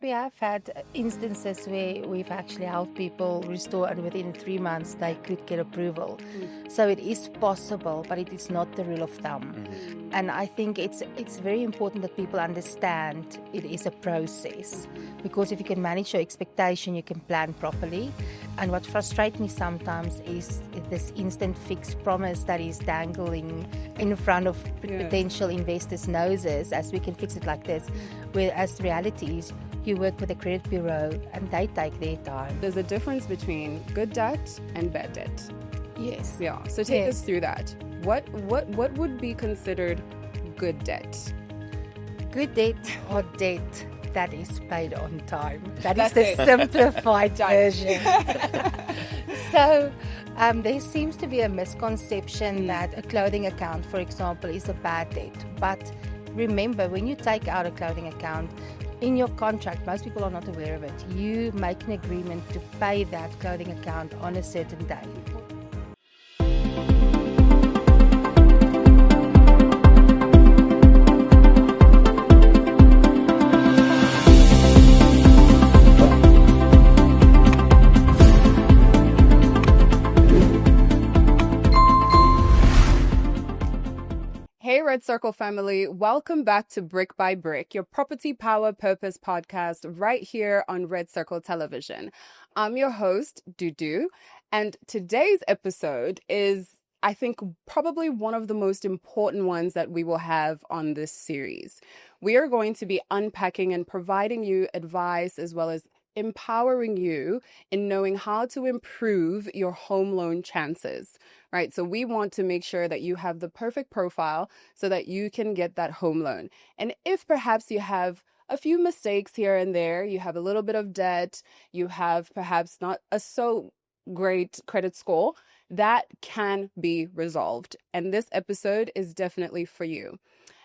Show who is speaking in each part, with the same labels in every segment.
Speaker 1: we have had instances where we've actually helped people restore and within 3 months they could get approval. So it is possible, but it is not the rule of thumb. And I think it's very important that people understand it is a process, because if you can manage your expectation, you can plan properly. And what frustrates me sometimes is this instant fix promise that is dangling in front of potential investors' noses, as we can fix it like this, whereas the reality is you work with a credit bureau and they take their time.
Speaker 2: There's a difference between good debt and bad debt.
Speaker 1: Yes.
Speaker 2: Yeah. So take us through that. What would be considered good debt?
Speaker 1: Good debt or debt that is paid on time. That's the simplified version. So there seems to be a misconception that a clothing account, for example, is a bad debt. But remember, when you take out a clothing account, in your contract, most people are not aware of it, you make an agreement to pay that clothing account on a certain day.
Speaker 2: Hey, Red Circle family, welcome back to Brick by Brick, your property power purpose podcast right here on Red Circle Television. I'm your host, Dudu, and today's episode is, I think, probably one of the most important ones that we will have on this series. We are going to be unpacking and providing you advice as well as empowering you in knowing how to improve your home loan chances, right? So we want to make sure that you have the perfect profile so that you can get that home loan. And if perhaps you have a few mistakes here and there, you have a little bit of debt, you have perhaps not a so great credit score, that can be resolved. And this episode is definitely for you.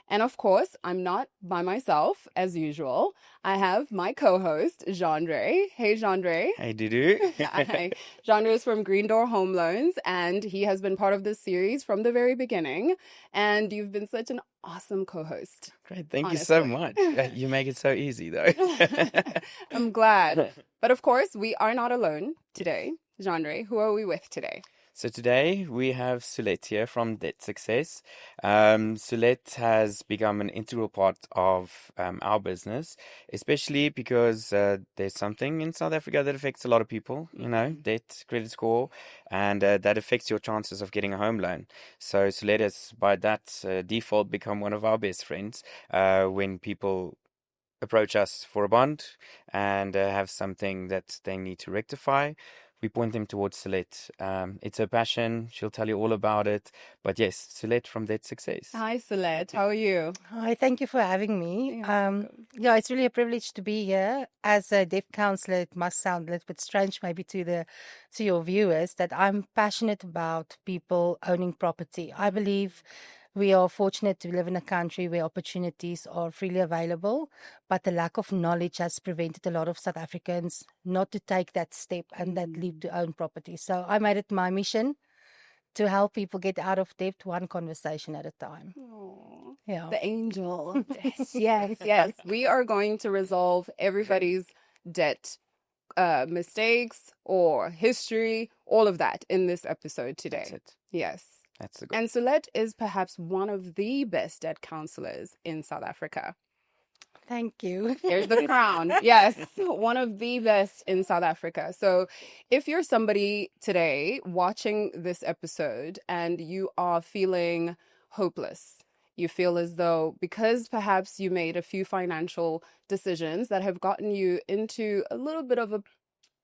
Speaker 2: And of course, I'm not by myself, as usual. I have my co-host, Jean-Dre. Hey, Jean-Dre.
Speaker 3: Hey, Dudu.
Speaker 2: Hi. Jean-Dre is from GreenDoor Home Loans, and he has been part of this series from the very beginning. And you've been such an awesome co-host.
Speaker 3: Great. Thank
Speaker 2: honestly.
Speaker 3: you so much. You make it so easy, though.
Speaker 2: I'm glad. But of course, we are not alone today. Jean-Dre, who are we with today?
Speaker 3: So today we have Sulette here from Debt Success. Sulette has become an integral part of our business, especially because there's something in South Africa that affects a lot of people, debt, credit score, and that affects your chances of getting a home loan. So Sulette has, by that default, become one of our best friends when people approach us for a bond and have something that they need to rectify. We point them towards Sulette. It's her passion. She'll tell you all about it. But yes, Sulette from Debt Success.
Speaker 2: Hi, Sulette. How are you?
Speaker 1: Hi, thank you for having me. It's really a privilege to be here. As a debt counselor, it must sound a little bit strange maybe to your viewers that I'm passionate about people owning property. I believe we are fortunate to live in a country where opportunities are freely available, but the lack of knowledge has prevented a lot of South Africans not to take that step and that leap to own property. So I made it my mission to help people get out of debt one conversation at a time.
Speaker 2: Aww,
Speaker 1: yeah.
Speaker 2: The angel. Yes. We are going to resolve everybody's debt mistakes or history, all of that in this episode today.
Speaker 3: That's it.
Speaker 2: Yes.
Speaker 3: That's the goal.
Speaker 2: And Sulette is perhaps one of the best debt counselors in South Africa.
Speaker 1: Thank you.
Speaker 2: Here's the crown. Yes, one of the best in South Africa. So if you're somebody today watching this episode and you are feeling hopeless, you feel as though because perhaps you made a few financial decisions that have gotten you into a little bit of a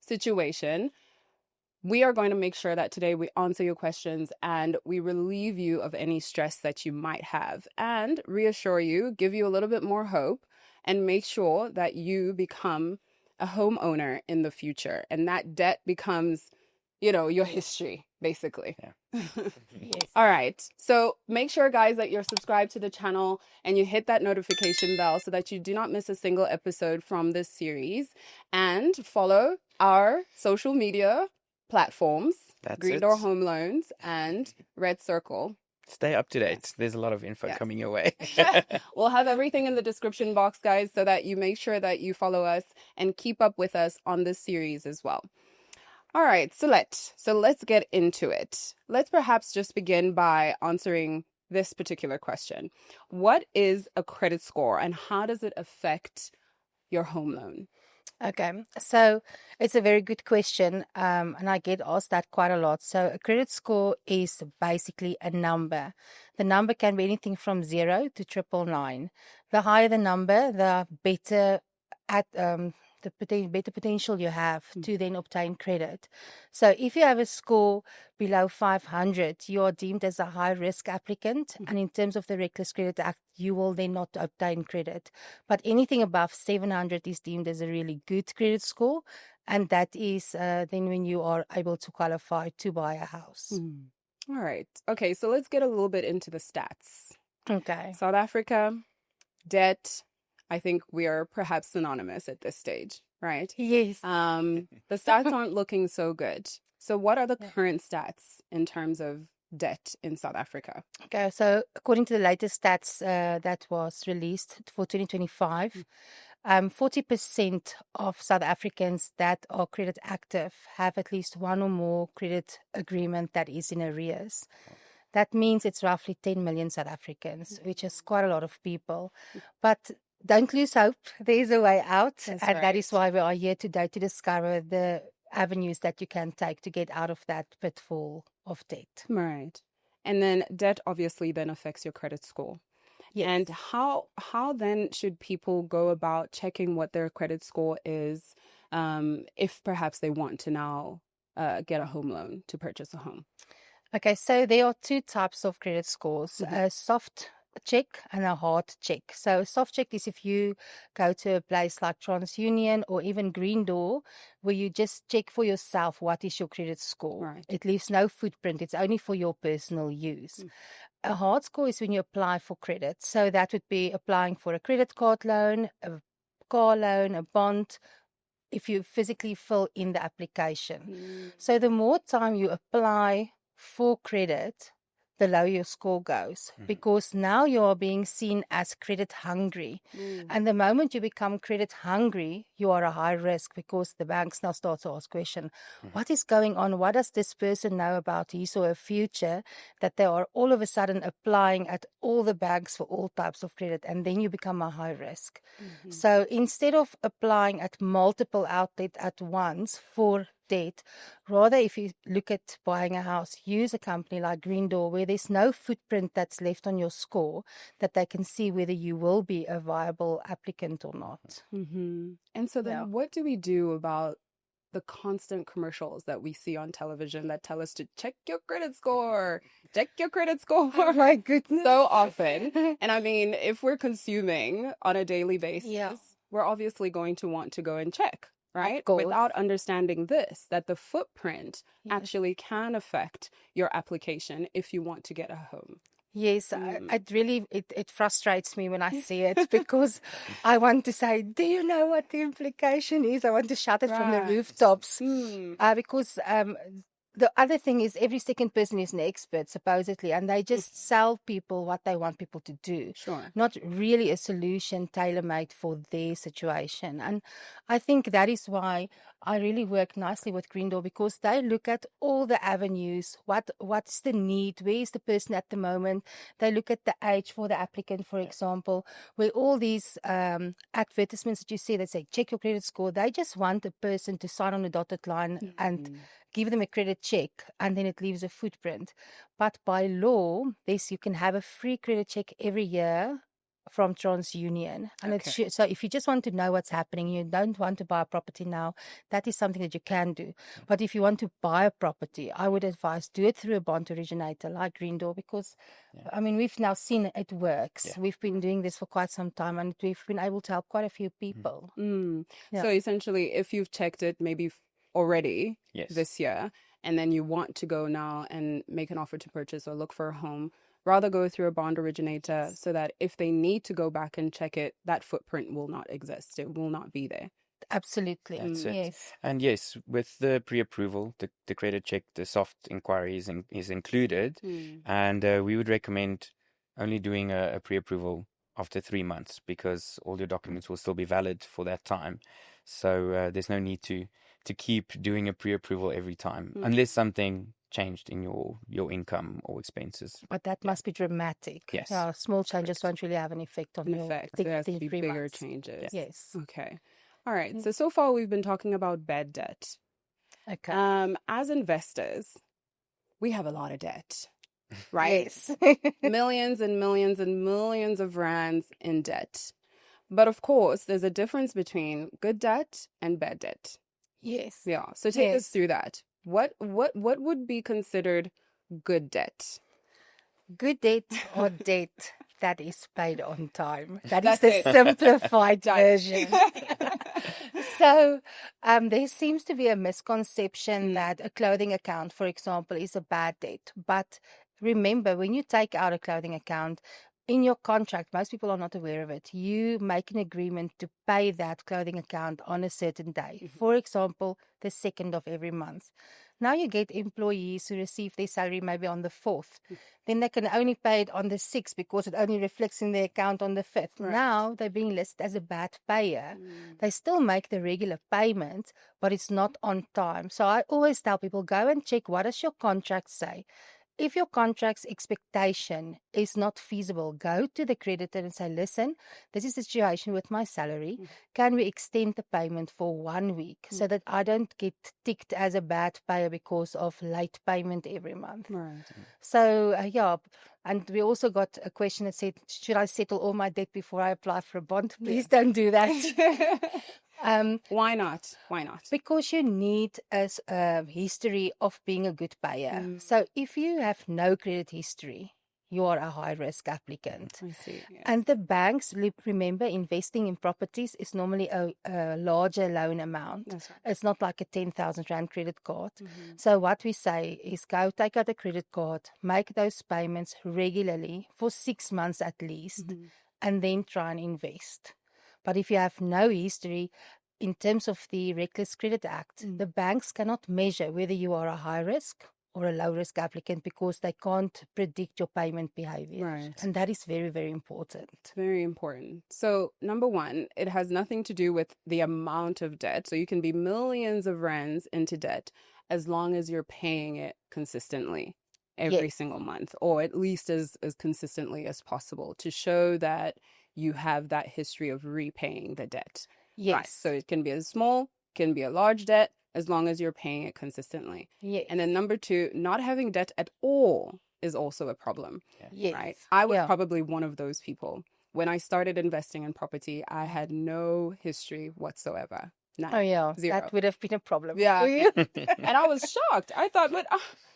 Speaker 2: situation, we are going to make sure that today we answer your questions and we relieve you of any stress that you might have and reassure you, give you a little bit more hope, and make sure that you become a homeowner in the future. And that debt becomes, your history, basically.
Speaker 3: Yeah.
Speaker 1: Yes.
Speaker 2: All right. So make sure, guys, that you're subscribed to the channel and you hit that notification bell so that you do not miss a single episode from this series. And follow our social media platforms,
Speaker 3: That's
Speaker 2: GreenDoor
Speaker 3: it.
Speaker 2: Home Loans and Red Circle.
Speaker 3: Stay up to date. There's a lot of info
Speaker 2: Yes.
Speaker 3: coming your way.
Speaker 2: We'll have everything in the description box, guys, so that you make sure that you follow us and keep up with us on this series as well. All right, Sulette. So let's get into it. Let's perhaps just begin by answering this particular question. What is a credit score and how does it affect your home loan?
Speaker 1: Okay, so it's a very good question, and I get asked that quite a lot. So a credit score is basically a number. The number can be anything from 0 to 999. The higher the number, the better at better potential you have to then obtain credit. So if you have a score below 500, you are deemed as a high risk applicant, and in terms of the Reckless Credit Act, you will then not obtain credit. But anything above 700 is deemed as a really good credit score, and that is then when you are able to qualify to buy a house.
Speaker 2: All right. Okay, so let's get a little bit into the stats.
Speaker 1: Okay.
Speaker 2: South Africa, debt, I think we are perhaps synonymous at this stage, right?
Speaker 1: Yes.
Speaker 2: The stats aren't looking so good. So what are the current stats in terms of debt in South Africa?
Speaker 1: Okay, so according to the latest stats that was released for 2025, 40% of South Africans that are credit active have at least one or more credit agreement that is in arrears. That means it's roughly 10 million South Africans, which is quite a lot of people. But don't lose hope. There is a way out. That is why we are here today to discover the avenues that you can take to get out of that pitfall of debt.
Speaker 2: Right. And then debt obviously then affects your credit score. Yes. And how then should people go about checking what their credit score is if perhaps they want to now get a home loan to purchase a home?
Speaker 1: Okay, so there are two types of credit scores, a soft check and a hard check. So a soft check is if you go to a place like TransUnion or even GreenDoor, where you just check for yourself what is your credit score.
Speaker 2: Right.
Speaker 1: It leaves no footprint. It's only for your personal use. A hard score is when you apply for credit. So that would be applying for a credit card loan, a car loan, a bond, if you physically fill in the application. So the more time you apply for credit, the lower your score goes, because now you are being seen as credit hungry. And the moment you become credit hungry, you are a high risk, because the banks now start to ask question, what is going on? What does this person know about his or her future, that they are all of a sudden applying at all the banks for all types of credit, and then you become a high risk. So instead of applying at multiple outlets at once for debt, rather, if you look at buying a house, use a company like GreenDoor, where there's no footprint that's left on your score, that they can see whether you will be a viable applicant or not.
Speaker 2: And so then what do we do about the constant commercials that we see on television that tell us to check your credit score, check your credit score?
Speaker 1: Oh my goodness.
Speaker 2: So often. And I mean, if we're consuming on a daily basis, we're obviously going to want to go and check. Right? Without understanding this, that the footprint actually can affect your application if you want to get a home.
Speaker 1: Yes, it frustrates me when I see it, because I want to say, do you know what the implication is? I want to shout it from the rooftops. Because the other thing is, every second person is an expert, supposedly, and they just sell people what they want people to do. Not really a solution tailor-made for their situation. And I think that is why I really work nicely with GreenDoor, because they look at all the avenues. What's the need? Where is the person at the moment? They look at the age for the applicant, for example, where all these advertisements that you see that say, check your credit score, they just want a person to sign on a dotted line and give them a credit check, and then it leaves a footprint. But by law, you can have a free credit check every year from TransUnion. And so if you just want to know what's happening, you don't want to buy a property now, that is something that you can do. But if you want to buy a property, I would advise do it through a bond originator like GreenDoor, because I mean, we've now seen it works. We've been doing this for quite some time, and we've been able to help quite a few people.
Speaker 2: So essentially, if you've checked it maybe already this year, and then you want to go now and make an offer to purchase or look for a home, rather go through a bond originator, so that if they need to go back and check it, that footprint will not exist. It will not be there.
Speaker 1: Absolutely.
Speaker 3: That's it.
Speaker 1: Yes.
Speaker 3: And yes, with the pre-approval, the credit check, the soft inquiry is included, and we would recommend only doing a pre-approval after 3 months because all your documents will still be valid for that time. So there's no need to keep doing a pre-approval every time unless something changed in your income or expenses.
Speaker 1: But that must be dramatic.
Speaker 3: Yes.
Speaker 1: Yeah, small changes won't really have an effect on
Speaker 2: In
Speaker 1: your
Speaker 2: effect,
Speaker 1: big,
Speaker 2: there has to be
Speaker 1: 3
Speaker 2: bigger
Speaker 1: months.
Speaker 2: changes.
Speaker 1: Yes.
Speaker 2: Okay. All right. So far we've been talking about bad debt.
Speaker 1: Okay.
Speaker 2: As investors, we have a lot of debt, right?
Speaker 1: Yes.
Speaker 2: Millions and millions and millions of rands in debt. But of course, there's a difference between good debt and bad debt.
Speaker 1: Yes.
Speaker 2: Yeah. So take us
Speaker 1: Yes.
Speaker 2: through that. What would be considered good debt?
Speaker 1: Good debt or debt that is paid on time. That is
Speaker 2: That's
Speaker 1: the
Speaker 2: it.
Speaker 1: simplified
Speaker 2: Done.
Speaker 1: version. So there seems to be a misconception that a clothing account, for example, is a bad debt. But remember, when you take out a clothing account, in your contract, most people are not aware of it. You make an agreement to pay that clothing account on a certain day. For example, the 2nd of every month. Now you get employees who receive their salary maybe on the 4th. Then they can only pay it on the 6th because it only reflects in their account on the 5th.
Speaker 2: Right.
Speaker 1: Now they're being listed as a bad payer. They still make the regular payment, but it's not on time. So I always tell people, go and check what does your contract say. If your contract's expectation is not feasible, go to the creditor and say, listen, this is the situation with my salary. Can we extend the payment for 1 week so that I don't get ticked as a bad payer because of late payment every month?
Speaker 2: Right.
Speaker 1: So, yeah. And we also got a question that said, should I settle all my debt before I apply for a bond? Please don't do that.
Speaker 2: Why not? Why not?
Speaker 1: Because you need a history of being a good payer. So if you have no credit history, you are a high-risk applicant.
Speaker 2: I see. Yes.
Speaker 1: And the banks, remember, investing in properties is normally a larger loan amount.
Speaker 2: That's right.
Speaker 1: It's not like a 10,000 Rand credit card. So what we say is go take out a credit card, make those payments regularly for 6 months at least, and then try and invest. But if you have no history, in terms of the Reckless Credit Act, the banks cannot measure whether you are a high risk or a low risk applicant because they can't predict your payment behavior.
Speaker 2: Right.
Speaker 1: And that is very, very important.
Speaker 2: Very important. So, number one, it has nothing to do with the amount of debt. So, you can be millions of rands into debt as long as you're paying it consistently every single month, or at least as consistently as possible to show that you have that history of repaying the debt.
Speaker 1: Yes.
Speaker 2: Right. So, it can be a small, can be a large debt, as long as you're paying it consistently.
Speaker 1: Yes.
Speaker 2: And then number two, not having debt at all is also a problem.
Speaker 1: Yes.
Speaker 2: Right. I was probably one of those people. When I started investing in property, I had no history whatsoever. None.
Speaker 1: Oh, yeah.
Speaker 2: Zero.
Speaker 1: That would have been a problem.
Speaker 2: Yeah.
Speaker 1: For you.
Speaker 2: And I was shocked. I thought, but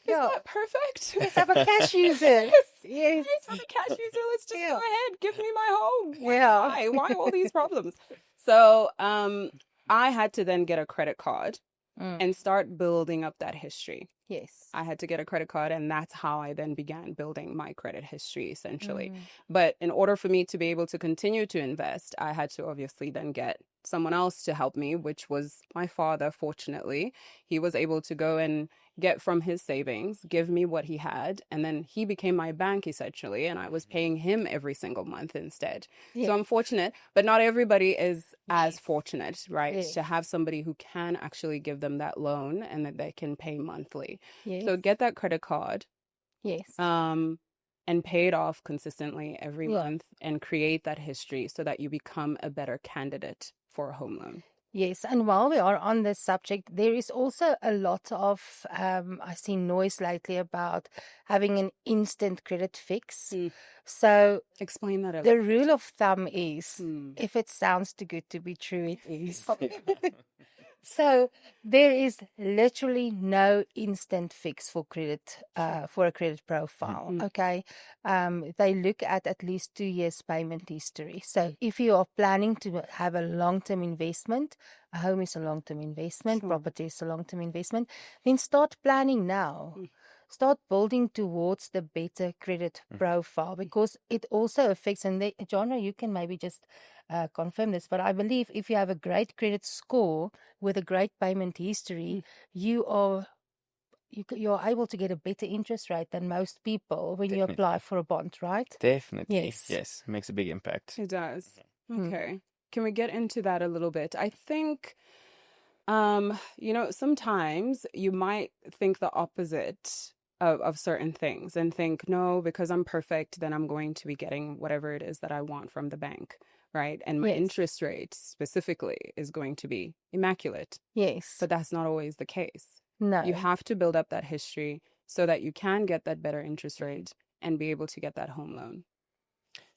Speaker 2: is that perfect?
Speaker 1: Yes, I'm a cash user. Yes.
Speaker 2: I'm a cash user. Let's just go ahead. Give me my home.
Speaker 1: Yeah.
Speaker 2: Why all these problems? So I had to then get a credit card and start building up that history.
Speaker 1: Yes.
Speaker 2: I had to get a credit card, and that's how I then began building my credit history, essentially. But in order for me to be able to continue to invest, I had to obviously then get someone else to help me, which was my father, fortunately. He was able to go and get from his savings, give me what he had, and then he became my bank, essentially, and I was paying him every single month instead.
Speaker 1: Yes.
Speaker 2: So I'm fortunate, but not everybody is as fortunate, right,
Speaker 1: Yes.
Speaker 2: to have somebody who can actually give them that loan and that they can pay monthly.
Speaker 1: Yes.
Speaker 2: So get that credit card,
Speaker 1: Yes.
Speaker 2: and pay it off consistently every
Speaker 1: Yeah.
Speaker 2: month and create that history so that you become a better candidate for a home loan.
Speaker 1: Yes, and while we are on this subject, there is also a lot of, I see noise lately about having an instant credit fix. So
Speaker 2: Explain that a
Speaker 1: the rule of thumb is,
Speaker 2: Hmm.
Speaker 1: if it sounds too good to be true, it is. So there is literally no instant fix for credit, for a credit profile. Okay, they look at least 2 years payment history. So if you are planning to have a long-term investment, a home is a long-term investment, property is a long-term investment, then start planning now. start building towards the better credit profile, because it also affects, and Johnra, you can maybe just confirm this, but I believe if you have a great credit score with a great payment history, you're able to get a better interest rate than most people when you
Speaker 3: Definitely.
Speaker 1: apply for a bond, right?
Speaker 3: Definitely.
Speaker 1: Yes.
Speaker 3: Yes. Makes a big impact.
Speaker 2: It does.
Speaker 1: Mm.
Speaker 2: Okay. Can we get into that a little bit? I think, sometimes you might think the opposite of certain things and think, no, because I'm perfect, then I'm going to be getting whatever it is that I want from the bank, right? And my
Speaker 1: Yes.
Speaker 2: interest rate specifically is going to be immaculate.
Speaker 1: Yes.
Speaker 2: But that's not always the case.
Speaker 1: No.
Speaker 2: You have to build up that history so that you can get that better interest rate and be able to get that home loan.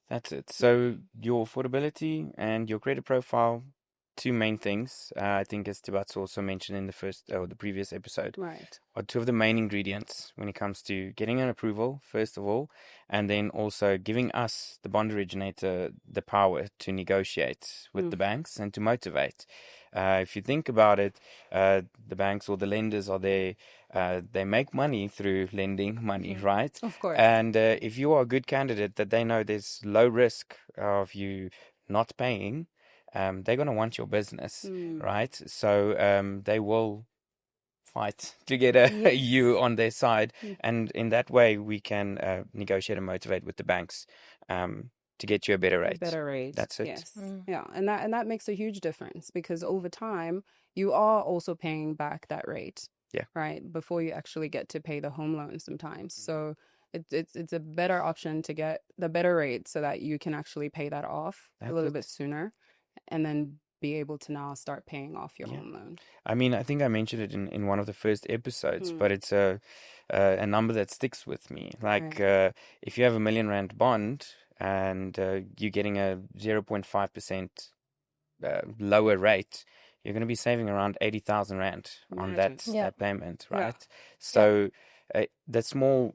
Speaker 3: That's it. So your affordability and your credit profile, two main things. I think as Tibat's also mentioned in the previous episode,
Speaker 2: Right.
Speaker 3: are two of the main ingredients when it comes to getting an approval, first of all, and then also giving us, the bond originator, the power to negotiate with the banks and to motivate. If you think about it, the banks or the lenders are there. They make money through lending money, right?
Speaker 2: Of course.
Speaker 3: And if you are a good candidate that they know there's low risk of you not paying, they're going to want your business, right? So they will fight to get you on their side. And in that way, we can negotiate and motivate with the banks to get you a better rate.
Speaker 2: Better rate.
Speaker 3: That's it.
Speaker 2: Yes. Yeah. And that makes a huge difference, because over time, you are also paying back that rate.
Speaker 3: Yeah.
Speaker 2: Right. Before you actually get to pay the home loan sometimes. So it's a better option to get the better rate so that you can actually pay that off a little bit sooner, and then be able to now start paying off your home loan.
Speaker 3: I mean, I think I mentioned it in one of the first episodes, but it's a number that sticks with me. Like if you have $1 million bond and you're getting a 0.5% lower rate, you're going to be saving around 80,000 Rand on that payment, right? So the small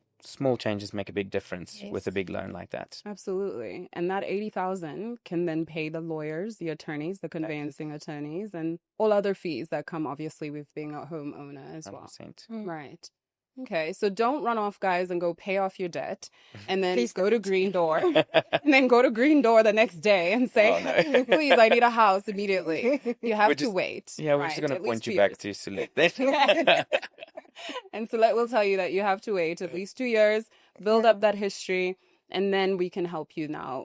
Speaker 3: changes make a big difference with a big loan like that.
Speaker 2: Absolutely. And that 80,000 can then pay the lawyers, the attorneys, the conveyancing attorneys, and all other fees that come obviously with being a homeowner as well.
Speaker 3: 100%.
Speaker 2: Right. Okay, so don't run off, guys, and go pay off your debt, and then go to GreenDoor, and then go to GreenDoor the next day and say, please, I need a house immediately. You have to wait.
Speaker 3: Yeah, we're just going to point you back to Sulette then.
Speaker 2: And Sulette will tell you that you have to wait at least 2 years, build up that history, and then we can help you now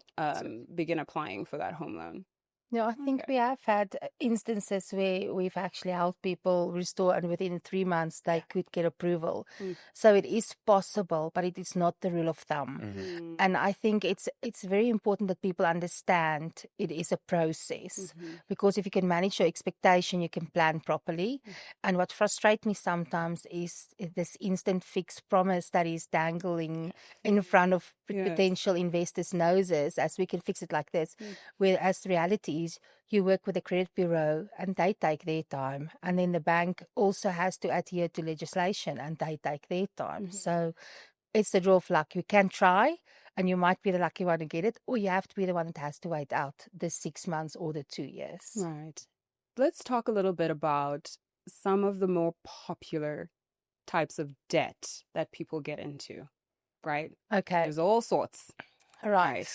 Speaker 2: begin applying for that home loan.
Speaker 1: No, I think we have had instances where we've actually helped people restore, and within 3 months they could get approval. So it is possible, but it is not the rule of thumb. And I think it's very important that people understand it is a process, because if you can manage your expectation, you can plan properly. And what frustrates me sometimes is this instant fixed promise that is dangling in front of potential investors' noses, as we can fix it like this, whereas the reality is you work with a credit bureau and they take their time, and then the bank also has to adhere to legislation and they take their time. So it's the draw of luck. You can try and you might be the lucky one to get it, or you have to be the one that has to wait out the 6 months or the 2 years.
Speaker 2: Right. Let's talk a little bit about some of the more popular types of debt that people get into, right?
Speaker 1: Okay.
Speaker 2: There's all sorts.
Speaker 1: Right.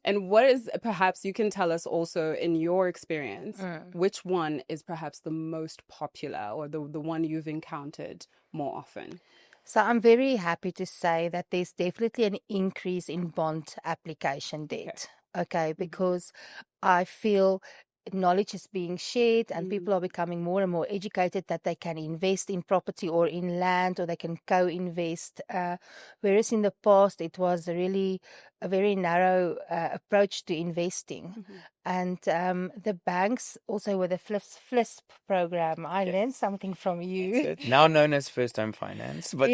Speaker 2: And what is, perhaps you can tell us also in your experience, which one is perhaps the most popular, or the one you've encountered more often?
Speaker 1: So I'm very happy to say that there's definitely an increase in bond application debt. Okay, because I feel knowledge is being shared and people are becoming more and more educated that they can invest in property or in land, or they can co-invest. Whereas in the past, it was really a very narrow approach to investing. And the banks also with the FLISP program, I learned something from you.
Speaker 3: Now known as first home finance. But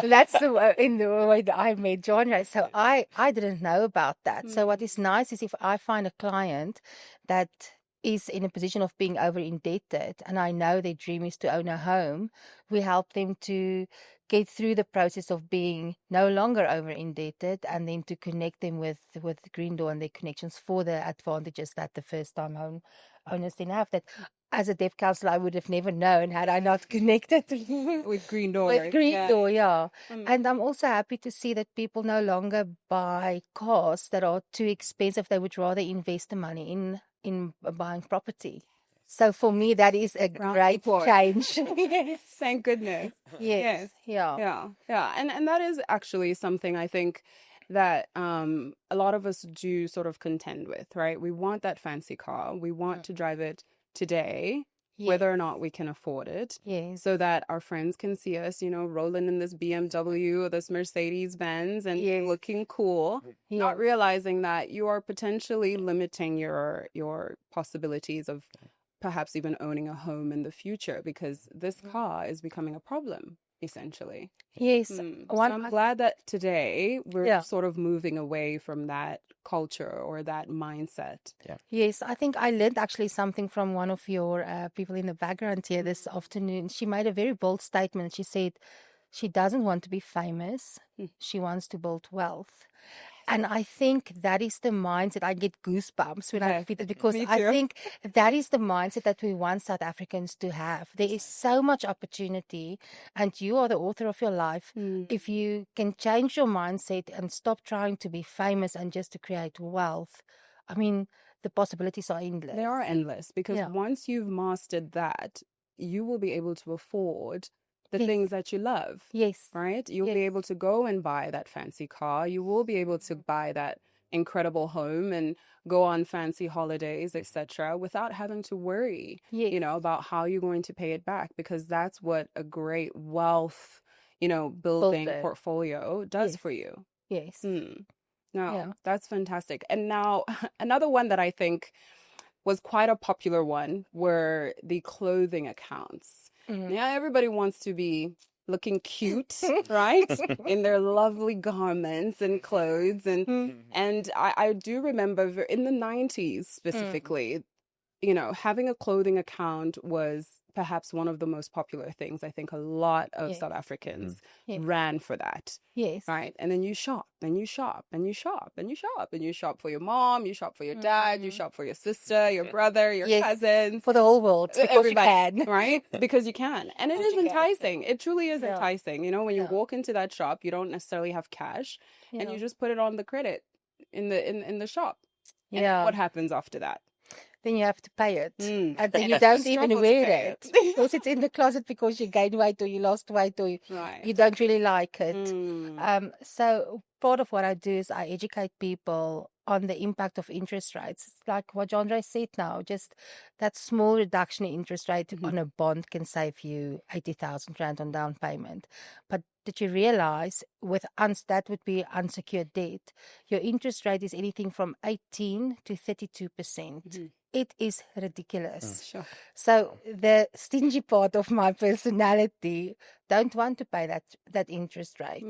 Speaker 1: that's in the way that I met John. Right? So I didn't know about that. So what is nice is if I find a client that is in a position of being over indebted and I know their dream is to own a home, we help them to get through the process of being no longer over indebted, and then to connect them with GreenDoor and their connections for the advantages that the first time home owners didn't have. That as a debt counselor, I would have never known had I not connected
Speaker 2: with GreenDoor.
Speaker 1: with GreenDoor, yeah.
Speaker 2: Mm.
Speaker 1: And I'm also happy to see that people no longer buy cars that are too expensive. They would rather invest the money in buying property. So for me, that is a great change. Yes.
Speaker 2: Thank goodness.
Speaker 1: Yes. Yeah.
Speaker 2: Yeah. And that is actually something I think that a lot of us do sort of contend with, right? We want that fancy car. We want to drive it today, whether or not we can afford it.
Speaker 1: Yes.
Speaker 2: So that our friends can see us, rolling in this BMW or this Mercedes Benz and looking cool, not realizing that you are potentially limiting your possibilities of perhaps even owning a home in the future, because this car is becoming a problem, essentially.
Speaker 1: Yes.
Speaker 2: So I'm glad that today we're sort of moving away from that culture or that mindset.
Speaker 3: Yeah.
Speaker 1: Yes, I think I learned actually something from one of your people in the background here this afternoon. She made a very bold statement. She said she doesn't want to be famous. She wants to build wealth. And I think that is the mindset. I get goosebumps when I read it, because I think that is the mindset that we want South Africans to have. There is so much opportunity, and you are the author of your life. If you can change your mindset and stop trying to be famous and just to create wealth, I mean, the possibilities are endless.
Speaker 2: They are endless, because once you've mastered that, you will be able to afford the things that you love.
Speaker 1: Yes.
Speaker 2: Right? You'll be able to go and buy that fancy car. You will be able to buy that incredible home and go on fancy holidays, etc., without having to worry, about how you're going to pay it back, because that's what a great wealth, building portfolio does for you.
Speaker 1: Yes.
Speaker 2: No, that's fantastic. And now another one that I think was quite a popular one were the clothing accounts. Yeah, everybody wants to be looking cute, right? In their lovely garments and clothes. And I do remember in the 90s specifically, having a clothing account was perhaps one of the most popular things. I think a lot of South Africans ran for that.
Speaker 1: Yes.
Speaker 2: Right. And then you shop and you shop and you shop and you shop and you shop for your mom, you shop for your dad, you shop for your sister, your brother, your cousins.
Speaker 1: For the whole world. Because
Speaker 2: everybody,
Speaker 1: you can.
Speaker 2: Right? Because you can. And it is enticing. It truly is enticing. When you walk into that shop, you don't necessarily have cash and you just put it on the credit in the shop. And what happens after that?
Speaker 1: Then you have to pay it. And then you don't even wear it. Because it's in the closet because you gained weight or you lost weight or you don't really like it. So part of what I do is I educate people on the impact of interest rates. It's like what Jandre said now, just that small reduction in interest rate on a bond can save you 80,000 Rand on down payment. But did you realize that would be unsecured debt? Your interest rate is anything from 18 to 32%. It is ridiculous.
Speaker 2: Sure.
Speaker 1: So the stingy part of my personality don't want to pay that interest rate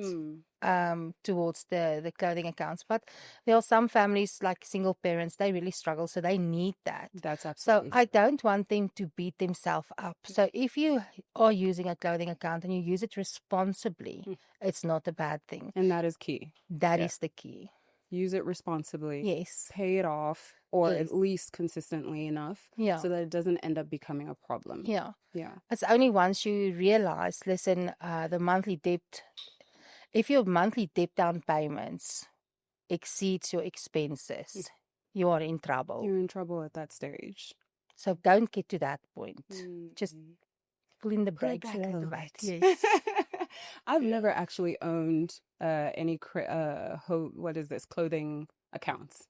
Speaker 1: towards the clothing accounts. But there are some families, like single parents, they really struggle, so they need that.
Speaker 2: That's absolutely.
Speaker 1: So I don't want them to beat themselves up. So if you are using a clothing account and you use it responsibly, it's not a bad thing.
Speaker 2: And that is key.
Speaker 1: That is the key.
Speaker 2: Use it responsibly.
Speaker 1: Yes.
Speaker 2: Pay it off, or at least consistently enough,
Speaker 1: Yeah.
Speaker 2: so that it doesn't end up becoming a problem.
Speaker 1: Yeah.
Speaker 2: Yeah.
Speaker 1: It's only once you realize, listen, the monthly debt, if your monthly debt down payments exceeds your expenses, you are in trouble.
Speaker 2: You're in trouble at that stage.
Speaker 1: So don't get to that point. Just pull in the brakes a little bit. Yes.
Speaker 2: I've never actually owned any clothing accounts.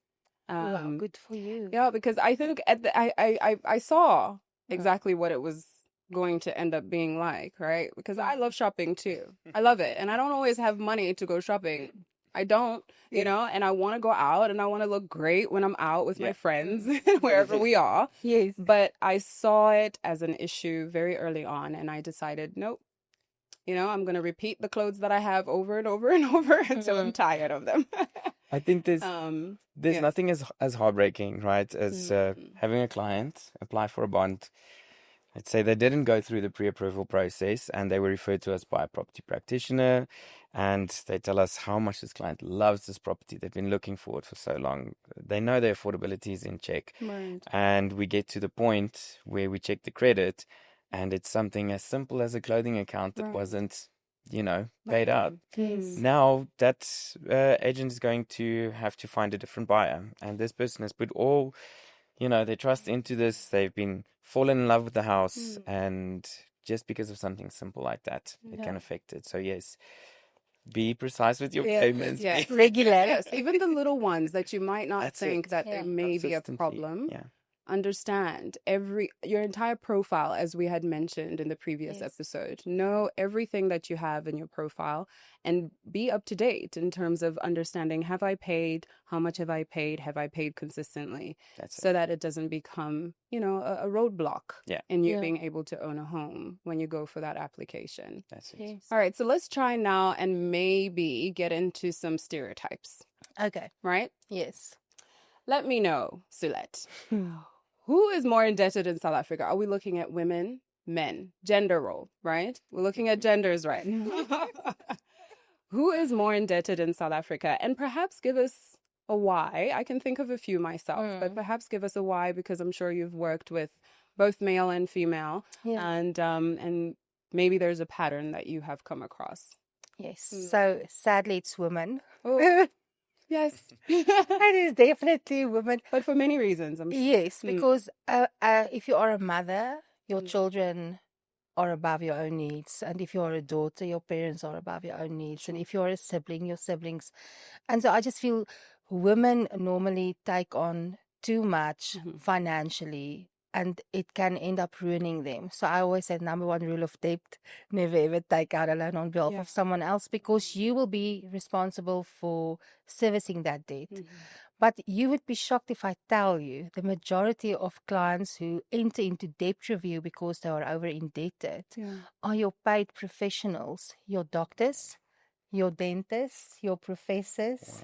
Speaker 1: Wow, good for you.
Speaker 2: Yeah, because I think I saw exactly what it was going to end up being like, right? Because I love shopping too. I love it. And I don't always have money to go shopping. I don't, and I want to go out and I want to look great when I'm out with my friends, wherever we are.
Speaker 1: Yes.
Speaker 2: But I saw it as an issue very early on, and I decided, nope. I'm going to repeat the clothes that I have over and over and over until I'm tired of them.
Speaker 3: I think there's nothing as heartbreaking, right, as having a client apply for a bond. let's say they didn't go through the pre-approval process and they were referred to us by a property practitioner, and they tell us how much this client loves this property. They've been looking for it for so long. They know their affordability is in check.
Speaker 2: Right.
Speaker 3: And we get to the point where we check the credit, and it's something as simple as a clothing account that
Speaker 2: Right.
Speaker 3: wasn't, paid out.
Speaker 1: Yes.
Speaker 3: Now that agent is going to have to find a different buyer, and this person has put all, their trust into this. They've been fallen in love with the house, and just because of something simple like that, it can affect it. So yes, be precise with your payments.
Speaker 2: Yeah.
Speaker 1: Regular.
Speaker 2: Yes, even the little ones that you might not
Speaker 3: That's
Speaker 2: think
Speaker 3: it.
Speaker 2: that
Speaker 1: Yeah.
Speaker 2: it may be a
Speaker 3: Consistently.
Speaker 2: problem.
Speaker 3: Yeah.
Speaker 2: Understand your entire profile, as we had mentioned in the previous
Speaker 1: Yes.
Speaker 2: episode. Know everything that you have in your profile and be up to date in terms of understanding, have I paid? How much have I paid? Have I paid consistently?
Speaker 3: That's
Speaker 2: So
Speaker 3: it.
Speaker 2: that it doesn't become, a roadblock
Speaker 3: Yeah.
Speaker 2: in you
Speaker 1: Yeah.
Speaker 2: being able to own a home when you go for that application.
Speaker 3: That's it.
Speaker 1: Yes.
Speaker 2: All right, so let's try now and maybe get into some stereotypes,
Speaker 1: Okay.
Speaker 2: right?
Speaker 1: Yes.
Speaker 2: Let me know, Sulette. Who is more indebted in South Africa? Are we looking at women, men, gender role, right? We're looking at genders, right? Who is more indebted in South Africa? And perhaps give us a why. I can think of a few myself, but perhaps give us a why, because I'm sure you've worked with both male and female,
Speaker 1: Yeah.
Speaker 2: and maybe there's a pattern that you have come across.
Speaker 1: Yes. So sadly, it's women.
Speaker 2: Oh, yes.
Speaker 1: It is definitely women.
Speaker 2: But for many reasons, I'm sure.
Speaker 1: Yes, because if you are a mother, your children are above your own needs. And if you are a daughter, your parents are above your own needs. And if you're a sibling, your siblings. And so I just feel women normally take on too much financially, and it can end up ruining them. So I always say, number one rule of debt, never ever take out a loan on behalf of someone else, because you will be responsible for servicing that debt. But you would be shocked if I tell you the majority of clients who enter into debt review because they are over indebted are your paid professionals, your doctors, your dentists, your professors,